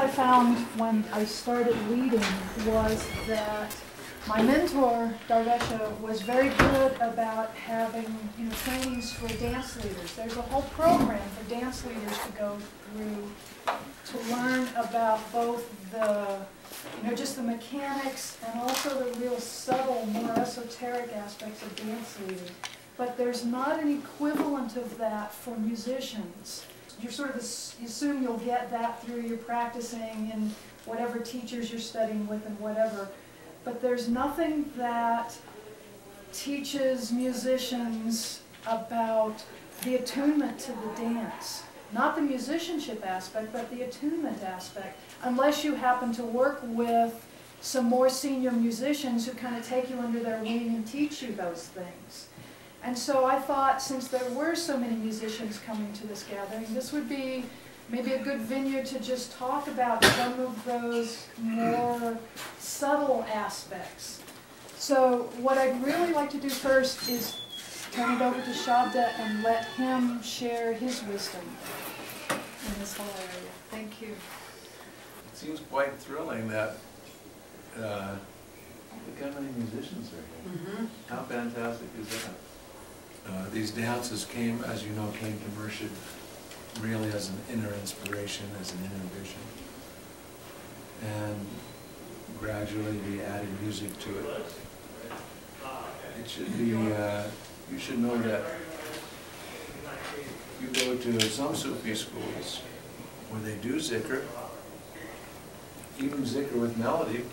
I found when I started leading was that my mentor, Darvesha, was very good about having trainings for dance leaders. There's a whole program for dance leaders to go through to learn about both the just the mechanics and also the real subtle, more esoteric aspects of dance leading. But there's not an equivalent of that for musicians. You sort of assume you'll get that through your practicing and whatever teachers you're studying with and whatever. But there's nothing that teaches musicians about the attunement to the dance. Not the musicianship aspect, but the attunement aspect, unless you happen to work with some more senior musicians who kind of take you under their wing and teach you those things. And so I thought, since there were so many musicians coming to this gathering, this would be maybe a good venue to just talk about some of those more subtle aspects. So what I'd really like to do first is turn it over to Shabda and let him share his wisdom in this whole area. Thank you. It seems quite thrilling that look how many musicians are here. Mm-hmm. How fantastic is that? These dances came, as you know, came to Murshid really as an inner inspiration, as an inner vision. And gradually we added music to it. It should be, you should know that you go to some Sufi schools where they do zikr, even zikr with melody,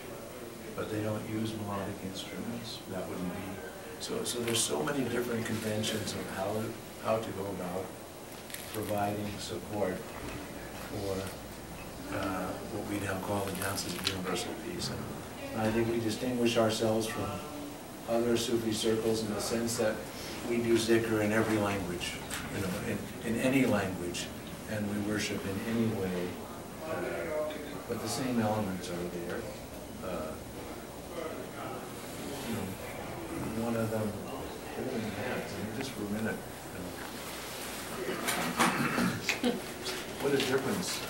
but they don't use melodic instruments. That wouldn't be. So there's so many different conventions of how to go about providing support for what we now call the dances of universal peace. And I think we distinguish ourselves from other Sufi circles in the sense that we do zikr in every language, in any language, and we worship in any way, but the same elements are there. One of them holding hands, just for a minute. What a difference.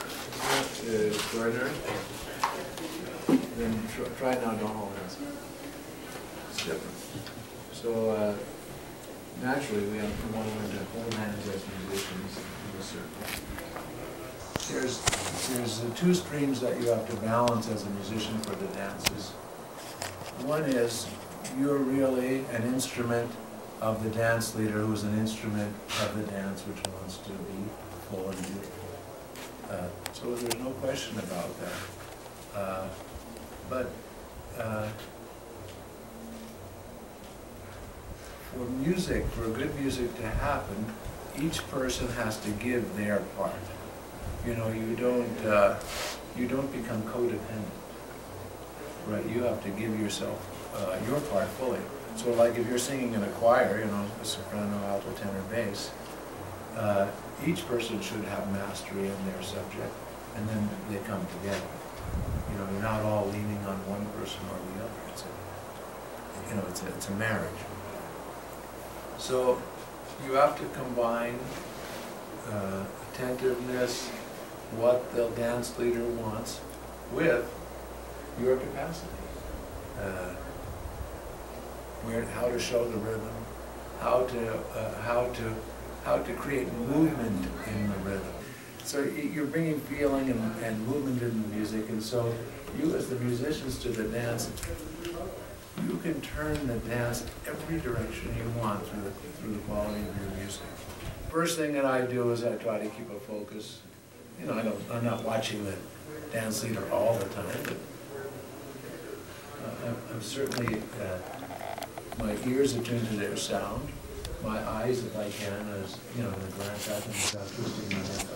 Extraordinary. Then try now, don't hold hands. It's different. So naturally we want to learn to hold hands as musicians in a circle. There's the two streams that you have to balance as a musician for the dances. One is you're really an instrument of the dance leader who's an instrument of the dance which wants to be full and beautiful. So there's no question about that. But for music, for good music to happen, each person has to give their part. You don't become codependent, right? You have to give yourself your part fully. So like if you're singing in a choir, a soprano, alto, tenor, bass, each person should have mastery in their subject, and then they come together. You're not all leaning on one person or the other. It's a marriage. So you have to combine attentiveness, what the dance leader wants, with your capacity. How to show the rhythm, how to create movement in the rhythm. So you're bringing feeling and movement in the music, and so you as the musicians to the dance, you can turn the dance every direction you want through the quality of your music. First thing that I do is I try to keep a focus. I'm not watching the dance leader all the time, but I'm certainly, my ears are tuned to their sound. My eyes, if I can, as to glance at them without twisting my head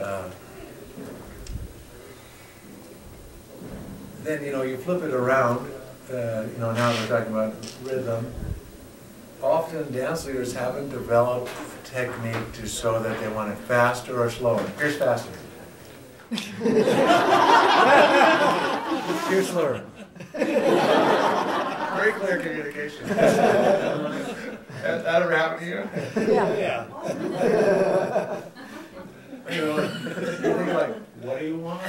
off. Then you flip it around. Now we're talking about rhythm. Often dance leaders haven't developed a technique to show that they want it faster or slower. Here's faster. Here's slower. Very clear communication. That ever happened to you? Yeah. You think like, what do you want?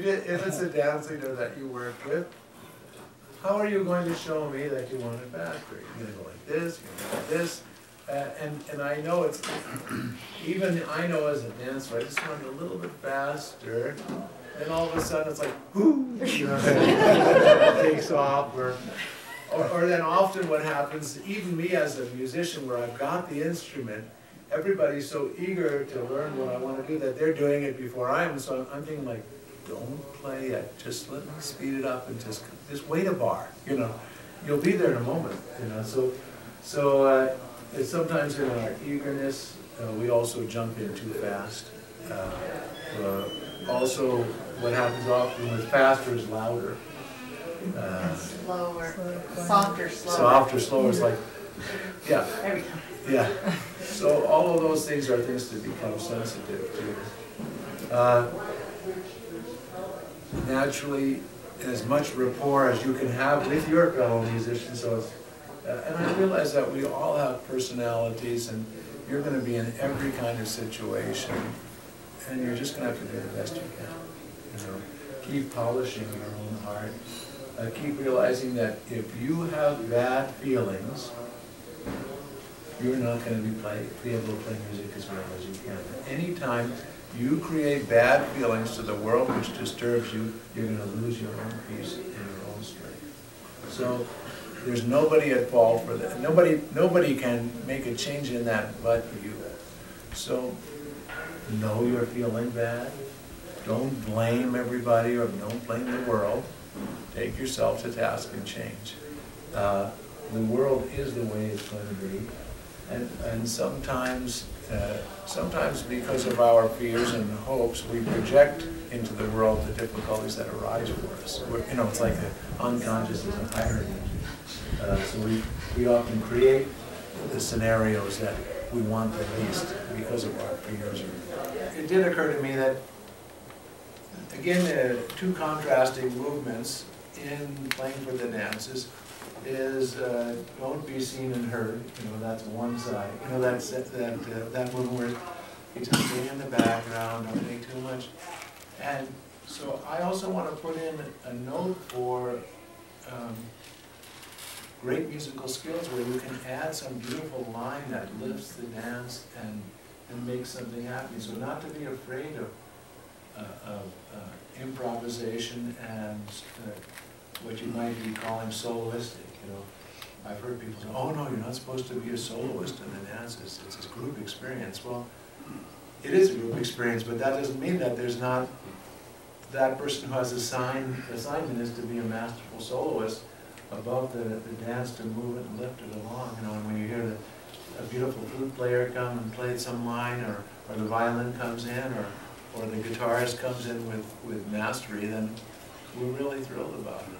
if it's a dance leader that you work with, how are you going to show me that you want it faster? You're going to go like this, you're going to go like this. And I know it's, even I know as a dancer, I just want it a little bit faster. Then all of a sudden it's like, whoo, you know, it takes off. Or then often what happens, even me as a musician where I've got the instrument, everybody's so eager to learn what I want to do that they're doing it before I am. So I'm thinking like, don't play yet, just let me speed it up and just wait a bar, you know. You'll be there in a moment, you know. So it's sometimes in our eagerness, we also jump in too fast. Also, what happens often with faster is louder. Slower, softer, slower. Softer, slower is like, yeah. There we go. Yeah. So all of those things are things to become sensitive to. Naturally, as much rapport as you can have with your fellow musicians. So it's, and I realize that we all have personalities, and you're going to be in every kind of situation, and you're just going to have to do the best you can. You know, keep polishing your own art. Keep realizing that if you have bad feelings, you're not going to be able to play music as well as you can. Anytime you create bad feelings to the world which disturbs you, you're going to lose your own peace and your own strength. So there's nobody at fault for that. Nobody can make a change in that but you. So know you're feeling bad. Don't blame everybody or don't blame the world. Take yourself to task and change. The world is the way it's going to be. And sometimes because of our fears and hopes, we project into the world the difficulties that arise for us. You know, it's like the unconscious is an irony. So we often create the scenarios that we want the least because of our fears. It did occur to me that, again, two contrasting movements in playing for the dances is don't be seen and heard. You know, that's one side. You know, that movement where you just stay in the background, don't make too much. And so I also want to put in a note for great musical skills where you can add some beautiful line that lifts the dance and makes something happen. So not to be afraid of improvisation and what you might be calling soloistic. You know, I've heard people say, "Oh no, you're not supposed to be a soloist in the dance. It's a group experience." Well, it is a group experience, but that doesn't mean that there's not that person who has assignment is to be a masterful soloist above the dance to move it and lift it along. You know, and when you hear a beautiful flute player come and play some line, or the violin comes in, or the guitarist comes in with mastery, then we're really thrilled about it.